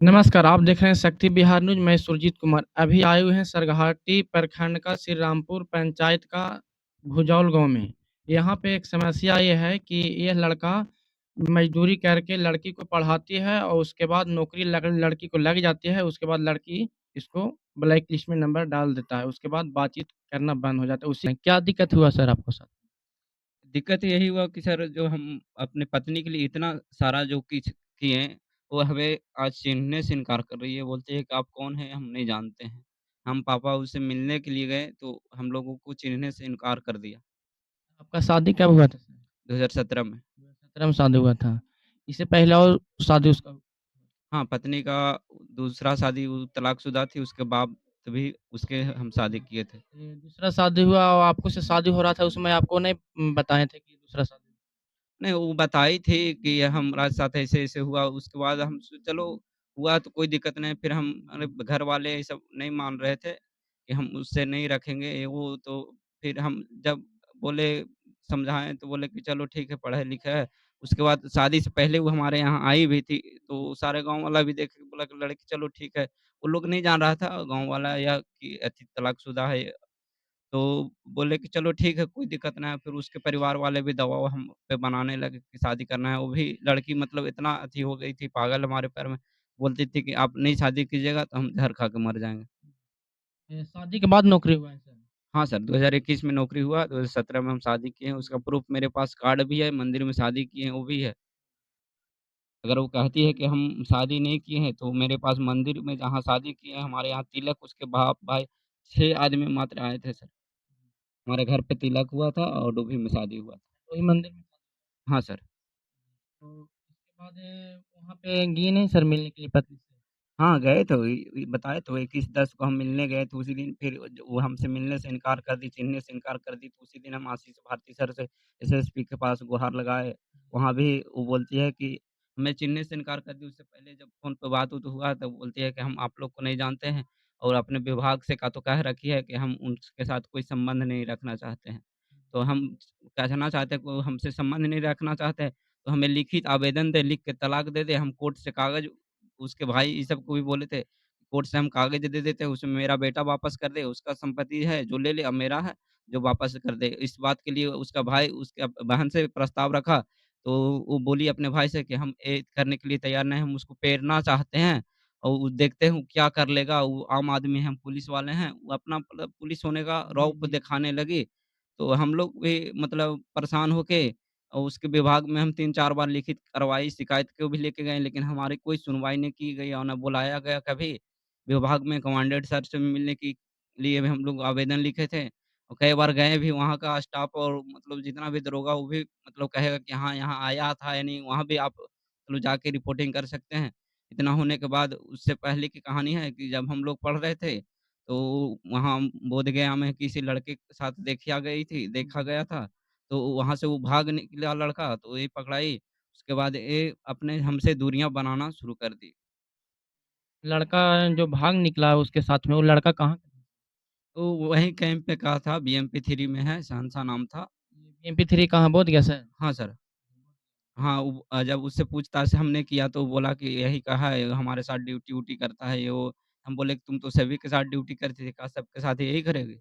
नमस्कार, आप देख रहे हैं शक्ति बिहार न्यूज़, मैं सुरजीत कुमार। अभी आए हुए हैं सरघाटी प्रखंड का श्री रामपुर पंचायत का भुजौल गाँव में। यहाँ पे एक समस्या ये है कि यह लड़का मज़दूरी करके लड़की को पढ़ाती है और उसके बाद नौकरी लड़की को लग जाती है, उसके बाद लड़की इसको ब्लैक लिस्ट में नंबर डाल देता है, उसके बाद बातचीत करना बंद हो जाता है। उसी क्या दिक्कत हुआ सर आपको साथ? दिक्कत यही हुआ कि सर जो हम अपने पत्नी के लिए इतना सारा जो किए हैं, वो हमें आज चिढ़ने से इनकार कर रही है। बोलती है कि आप कौन हैं? हम नहीं जानते हैं। हम पापा उससे मिलने के लिए गए तो हम लोगों को चिढ़ने से इनकार कर दिया, आपका शादी कब हुआ था सर? 2017 में। 2017 में शादी हुआ था। इससे पहले और शादी उसका हाँ, पत्नी का दूसरा शादी वो तलाकशुदा थी, उसके बाद भी उसके हम शादी किए थे। ये दूसरा शादी हुआ और आपको से शादी हो रहा था उसमें आपको नहीं बताए थे कि दूसरा शादी नहीं, वो बताई थी कि ये हमारा साथ ऐसे-ऐसे हुआ, उसके बाद हम चलो हुआ तो कोई दिक्कत नहीं, फिर हम अरे घर वाले ये सब नहीं मान रहे थे कि हम उससे नहीं रखेंगे ये वो, तो फिर हम जब बोले समझाएँ तो बोले कि चलो ठीक है, पढ़े-लिखे है। उसके बाद शादी से पहले वो हमारे यहाँ आई भी थी, तो सारे गाँव वाला भी देख के बोला कि लड़की चलो ठीक है। वो लोग नहीं जान रहा था गाँव वाला या कि अथी तलाकशुदा है, तो बोले कि चलो ठीक है, कोई दिक्कत नहीं है। फिर उसके परिवार वाले भी दबाव हम पे बनाने लगे कि शादी करना है। वो भी लड़की मतलब इतना अथी हो गई थी, पागल हमारे पैर में। बोलती थी कि आप नहीं शादी कीजिएगा तो हम ज़हर खा के मर जाएँगे। शादी के बाद नौकरी हुआ है सर। हाँ सर, 2021 में नौकरी हुआ, 2017 में हम शादी किए हैं। उसका प्रूफ़ मेरे पास कार्ड भी है, मंदिर में शादी किए हैं वो भी है। अगर वो कहती है कि हम शादी नहीं किए हैं, तो मेरे पास मंदिर में जहाँ शादी किए हैं, हमारे यहाँ तिलक उसके बाप भाई 6 आदमी मात्र आए थे सर। हमारे घर पे तिलक हुआ था और डूबी में शादी हुआ था। वही मंदिर में हाँ सर। तो इसके बाद वहाँ पे गए नहीं सर मिलने के लिए पति से? हाँ, गए थे वही बताए तो 21/10 को हम मिलने गए थे उसी दिन फिर वो हमसे मिलने से इनकार कर दी, चिढ़ने से इनकार कर दी, तो उसी दिन हम आशीष भारती सर से एसएसपी के पास गुहार लगाए। वहाँ भी वो बोलती है कि हमें चिढ़ने से इनकार कर दी, उससे पहले जब फ़ोन पे बात-वूत हुआ तब बोलती है कि हम आप लोग को नहीं जानते हैं और अपने विभाग से का तो कह रखी है कि हम उनके साथ कोई संबंध नहीं रखना चाहते हैं। तो हम कहना चाहते हैं कोई हमसे संबंध नहीं रखना चाहते हैं, तो हमें लिखित आवेदन दें, लिख के तलाक दे दें, हम कोर्ट से कागज़ उसके भाई ये सब को भी बोले थे, कोर्ट से हम कागज़ दे देते हैं, उसमें मेरा बेटा वापस कर दे, उसका संपत्ति है जो ले ले, अब मेरा है, जो वापस कर दे। इस बात के लिए उसका भाई उसके बहन से प्रस्ताव रखा, तो वो बोली अपने भाई से कि हम ये करने के लिए तैयार नहीं हैं, हम उसको पेरना चाहते हैं और वो देखते हैं वो क्या कर लेगा, वो आम आदमी है, हम पुलिस वाले हैं, वो अपना मतलब पुलिस होने का जी, रौब जी। दिखाने लगी। तो हम लोग भी मतलब परेशान होके और उसके विभाग में हम 3-4 बार लिखित कार्रवाई शिकायत को भी लेके गए, लेकिन हमारी कोई सुनवाई नहीं की गई और ना बुलाया गया कभी। विभाग में कमांडेंट सर से मिलने के लिए भी हम लोग आवेदन लिखे थे और कई बार गए भी, वहाँ का स्टाफ और मतलब जितना भी दरोगा वो भी मतलब कहेगा कि हाँ, यहाँ आया था या नहीं, वहाँ भी आप मतलब जाके रिपोर्टिंग कर सकते हैं। इतना होने के बाद उससे पहले की कहानी है कि जब हम लोग पढ़ रहे थे, तो वहाँ बोधगया में किसी लड़के के साथ देखा गया था। तो वहाँ से वो भाग निकला लड़का, तो ये पकड़ाई, उसके बाद ये अपने हमसे दूरियाँ बनाना शुरू कर दी। लड़का जो भाग निकला उसके साथ में वो लड़का कहाँ का था? तो वहीं कैंप पे का था, बीएमपी 3 में है, शहंशाह नाम था। MP3 कहाँ बोधगया सर? हाँ सर। हाँ, जब उससे पूछताछ हमने किया तो वो बोला कि यही कहा है, हमारे साथ ड्यूटी-वूटी करता है ये वो। हम बोले कि तुम तो सभी के साथ ड्यूटी करती थी, क्या सबके साथ यही करेगी?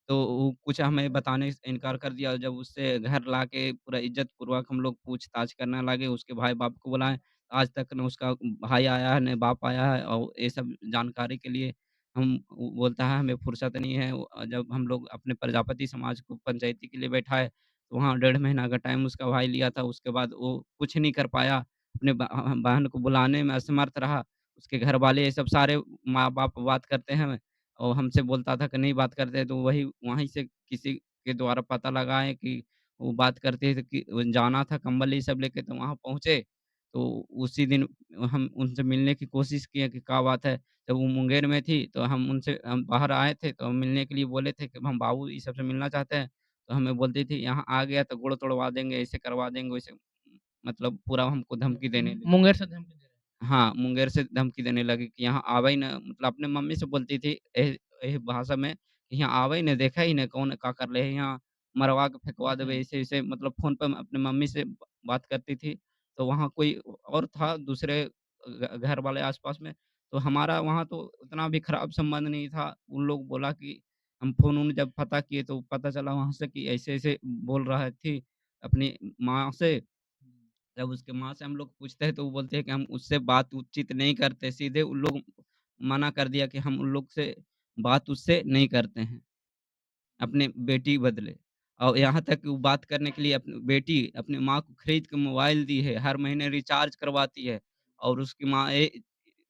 तो वो कुछ हमें बताने से इनकार कर दिया। जब उससे घर लाके पूरा इज़्ज़तपूर्वक हम लोग पूछताछ करने लगे, उसके भाई-बाप को बुलाए। आज तक ना उसका भाई आया है, ना बाप आया है और ये सब जानकारी के लिए हम वो बोलता है हमें फुर्सत नहीं है। जब हम लोग अपने प्रजापति समाज को पंचायती के लिए बैठाए, तो वहाँ 1.5 महीना का टाइम उसका भाई लिया था। उसके बाद वो कुछ नहीं कर पाया। अपने बहन को बुलाने में असमर्थ रहा। उसके घरवाले ये सब सारे माँ-बाप बात करते हैं और हमसे बोलता था कि नहीं बात करते, तो वही वहीं से किसी के द्वारा पता लगाए कि वो बात करते थे कि वो जाना था कंबल ये सब लेके, तो वहाँ पहुँचे। तो उसी दिन हम उनसे मिलने की कोशिश किए कि क्या बात है। जब वो मुंगेर में थी तो हम बाहर आए थे तो हम मिलने के लिए बोले थे कि हम बाबू ये सब से मिलना चाहते हैं। तो हमें बोलती थी यहाँ आ गया तो गोड़ तोड़वा देंगे, ऐसे करवा देंगे, वैसे मतलब पूरा हमको धमकी देने लगी। मुंगेर से धमकी दे रहे हैं। हाँ, मुंगेर से धमकी देने लगी कि यहाँ आवा ही ना, मतलब अपने मम्मी से बोलती थी एही भाषा में कि यहाँ आवा ही ना, देखा ही ना कौन का कर ले है यहाँ, मरवा के फेंकवा अच्छा। देबे, ऐसे-ऐसे मतलब फ़ोन पे अपनी मम्मी से बात करती थी। तो वहाँ कोई और था दूसरे घर वाले आस-पास में। तो हमारा वहाँ तो उतना भी खराब संबंध नहीं था। उन लोग बोला कि हम फ़ोन-वोन जब पता किए तो पता चला वहाँ से कि ऐसे-ऐसे बोल रहा थी अपनी माँ से। जब उसके माँ से हम लोग पूछते हैं तो वो बोलते हैं कि हम उससे बात उचित नहीं करते। सीधे उन लोग मना कर दिया कि हम उन लोग से बात उससे नहीं करते हैं, अपने बेटी बदले। और यहाँ तक कि वो बात करने के लिए अपनी बेटी अपनी माँ को खरीद के मोबाइल दी है, हर महीने रिचार्ज करवाती है और उसकी माँ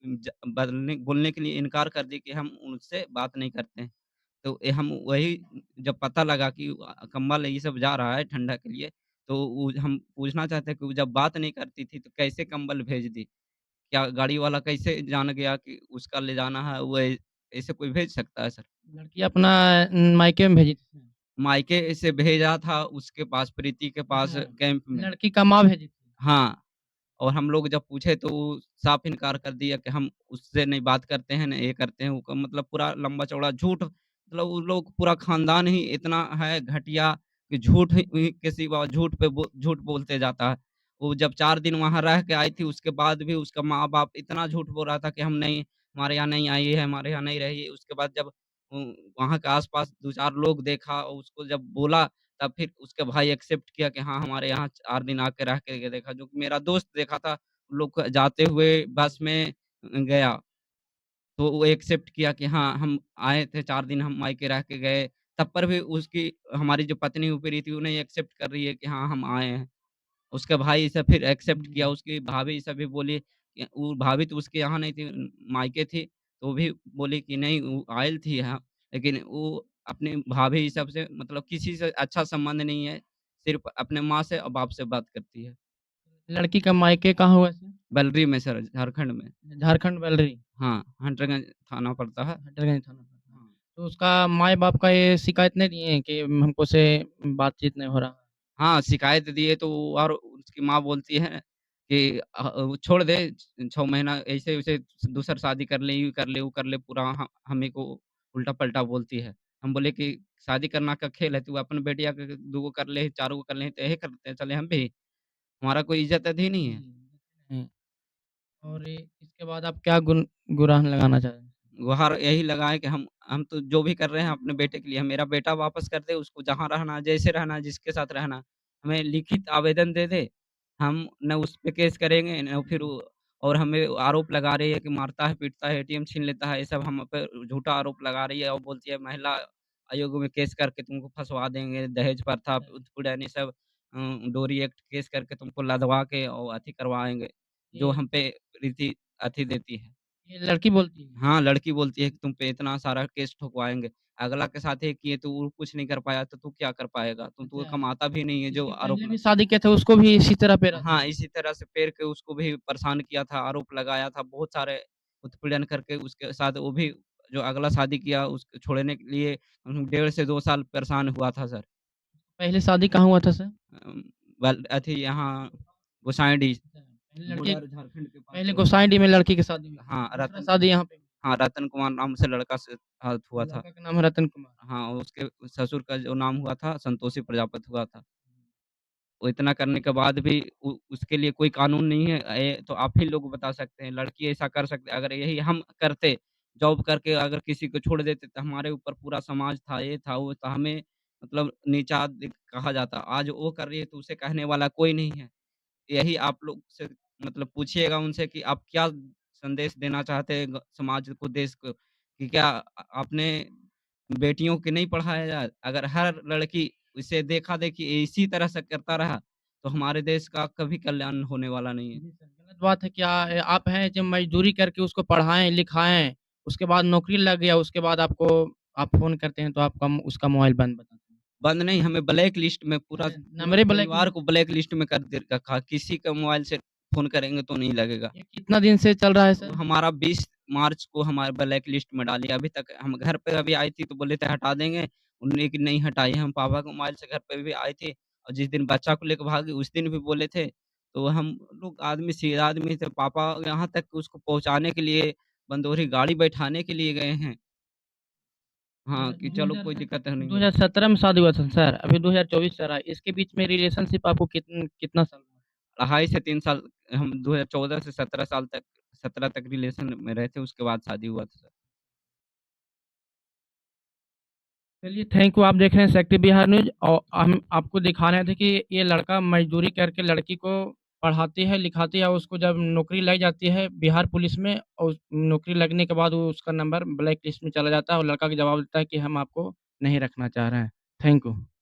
बदलने बोलने के लिए इनकार कर दी कि हम उनसे बात नहीं करते हैं। तो हम वही जब पता लगा कि कंबल ये सब जा रहा है ठंडा के लिए, तो वो हम पूछना चाहते हैं कि वो जब बात नहीं करती थी, तो कैसे कंबल भेज दी? क्या गाड़ी वाला कैसे जान गया कि उसका ले जाना है, वो ऐसे कोई भेज सकता है सर? लड़की अपना मायके में भेजी थी? मायके से भेजा था उसके पास, प्रीति के पास अच्छा, कैंप में। लड़की का माँ भेजी थी? हाँ। और हम लोग जब पूछे तो वो साफ इनकार कर दिया कि हम उससे नहीं बात करते हैं, ना ये करते हैं, वो मतलब पूरा लंबा-चौड़ा झूठ मतलब वो लोग पूरा खानदान ही इतना है घटिया कि झूठ ही के सिवा झूठ बोलते जाता है। वो जब 4 दिन वहाँ रह के आई थी, उसके बाद भी उसका माँ-बाप इतना झूठ बोल रहा था कि हम नहीं हमारे यहाँ नहीं आई है, हमारे यहाँ नहीं रही है। उसके बाद जब उ वहाँ के आस-पास 2-4 लोग देखा और उसको जब बोला तब फिर उसके भाई एक्सेप्ट किया कि हाँ, हमारे यहाँ 4 दिन आके रह के देखा, जो कि मेरा दोस्त देखा था, उन लोग को जाते हुए बस में गया। तो वो एक्सेप्ट किया कि हाँ, हम आए थे 4 दिन हम मायके रह के गए, तब पर भी उसकी हमारी जो पत्नी ऊपरी थी, वो नहीं एक्सेप्ट कर रही है कि हाँ, हम आए हैं। उसका भाई सब फिर एक्सेप्ट किया, उसकी भाभी सब भी बोली वो भाभी तो उसके यहाँ नहीं थी, मायके थी, तो वो भी बोली कि नहीं वो आइल थी यहाँ, लेकिन वो अपनी भाभी सब से मतलब किसी से अच्छा संबंध नहीं है, सिर्फ़ अपने माँ से और बाप से बात करती है। लड़की का मायके कहाँ हुआ वैसे? बलरी में सर, झारखंड में। झारखंड बेलरी, हाँ, हंटरगंज थाना पड़ता है। हटरगंज थाना पड़ता है। हाँ। तो उसका माँ-बाप का ये शिकायत नहीं दिए हैं कि हमको से बातचीत नहीं हो रहा? हाँ, शिकायत दिए तो और उसकी माँ बोलती है कि वो छोड़ दे 6 महीना ऐसे-वैसे दूसरा शादी कर ले, यूँ कर ले, वो कर ले, पूरा हमें को उल्टा-पल्टा बोलती है। हम बोले कि शादी करना का खेल है, तू अपन बेटिया के 2 गो कर ले, 4 गो कर ले, तो यही करते चले हम भी। हमारा कोई इज़्ज़त अधी नहीं है। हुँ। और इसके बाद आप क्या गुरान लगाना चाह रहे हैं? गुहार यही लगाएँ कि हम तो जो भी कर रहे हैं अपने बेटे के लिए, मेरा बेटा वापस कर दे, उसको जहाँ रहना है, जैसे रहना है, जिसके साथ रहना है, हमें लिखित आवेदन दे दे। हम ना उस पे केस करेंगे, ना फिर वो और हमें आरोप लगा रही है कि मारता है, पीटता है, एटीएम छीन लेता है, ये सब हम पे झूठा आरोप लगा रही है और बोलती है महिला आयोग में केस करके तुमको फँसवा देंगे, दहेज प्रथा, उत्पीड़न ये सब डोरी एक्ट केस करके तुमको लदवा के और अथी करवाएँगे, जो ये हम पे रीति अथी देती है। ये लड़की बोलती है? हाँ, लड़की बोलती है कि तुम पे इतना सारा केस ठुकवाएँगे। अगला के साथ ये किए तो वो कुछ नहीं कर पाया तो तू क्या कर पाएगा? तू तो अच्छा, कमाता भी नहीं है जो इसके आरोप पहले ल भी शादी किए थे उसको भी इसी तरह पेरा था? हाँ, इसी तरह से पेड़ के उसको भी परेशान किया था, आरोप लगाया था, बहुत सारे उत्पीड़न करके उसके साथ वो भी जो अगला शादी किया उसको छोड़ने के लिए 1.5 से 2 साल परेशान हुआ था सर। पहले शादी कहाँ हुआ था सर? अम, बल अथी यहाँ गोसाइँडीह अच्छा, पहले लड़की बॉर्डर झारखंड के पास पहले जो है। गोसाइँडीह में लड़की की शादी हुई थी, हाँ, दूसरा शादी यहाँ पे हाँ, रतन कुमार नाम से लड़का से हुआ था। लड़का का नाम है रतन कुमार। हाँ, उसके ससुर का जो नाम हुआ था संतोषी प्रजापति हुआ था। वो इतना करने के बाद भी उसके लिए कोई कानून नहीं है। ये तो आप ही लोग बता सकते हैं, लड़की ऐसा कर सकते अगर यही हम करते, जॉब करके अगर किसी को छोड़ देते तो हमारे ऊपर पूरा समाज था, ये था, वो था, हमें मतलब नीचा कहा जाता। आज वो कर रही है तो उसे कहने वाला कोई नहीं है। यही आप लोग से मतलब पूछिएगा उनसे कि आप क्या संदेश देना चाहते हैं समाज को, देश को कि क्या आपने बेटियों को नहीं पढ़ाया जाए? अगर हर लड़की इसे देखा-देखी इसी तरह से करता रहा, तो हमारे देश का कभी कल्याण होने वाला नहीं है। जी सर, गलत बात है क्या आप हैं जब मज़दूरी करके उसको पढ़ाएँ, लिखाएँ, उसके बाद नौकरी लग गया, उसके बाद आप फ़ोन करते हैं तो आपका उसका मोबाइल बंद बताते हैं। बंद नहीं, हमें ब्लैक लिस्ट में पूरा अच्छा, पूरे नंबरे ब्लैक परिवार लिस्ट को ब्लैक लिस्ट में कर दे रखा। किसी का मोबाइल से फ़ोन करेंगे तो नहीं लगेगा। ये कितना दिन से चल रहा है वो सर? हमारा 20 मार्च को हमारे ब्लैक लिस्ट में डाली। अभी तक हम घर पे अभी आई थी तो बोले थे हटा देंगे, लेकिन नहीं हटाई। हम पापा के मोबाइल से घर पे भी आई थी और जिस दिन बच्चा को लेके भागी उस दिन भी बोले थे। तो हम लोग आदमी सीधे आदमी थे। पापा यहाँ तक कि उसको पहुँचाने के लिए बंदोरी गाड़ी बैठाने के लिए गए हैं। हाँ, कि चलो कोई दिक्कत नहीं है। 2017 में शादी हुआ था सर, अभी 2024 चल रहा है। इसके बीच में रिलेशनशिप आपको कितना साल हुआ? 2.5 से 3 साल हम 2014 से 17 साल तक 17 तक रिलेशन में रहे थे, उसके बाद शादी हुआ था सर। चलिए थैंक यू। आप देख रहे हैं सेक्टिव बिहार न्यूज़ और हम आपको दिखा रहे थे कि ये लड़का मज़दूरी करके लड़की को पढ़ाती है, लिखाती है और उसको जब नौकरी लग जाती है बिहार पुलिस में और उस नौकरी लगने के बाद वो उसका नंबर ब्लैक लिस्ट में चला जाता है और लड़का के जवाब देता है कि हम आपको नहीं रखना चाह रहे हैं। Thank you.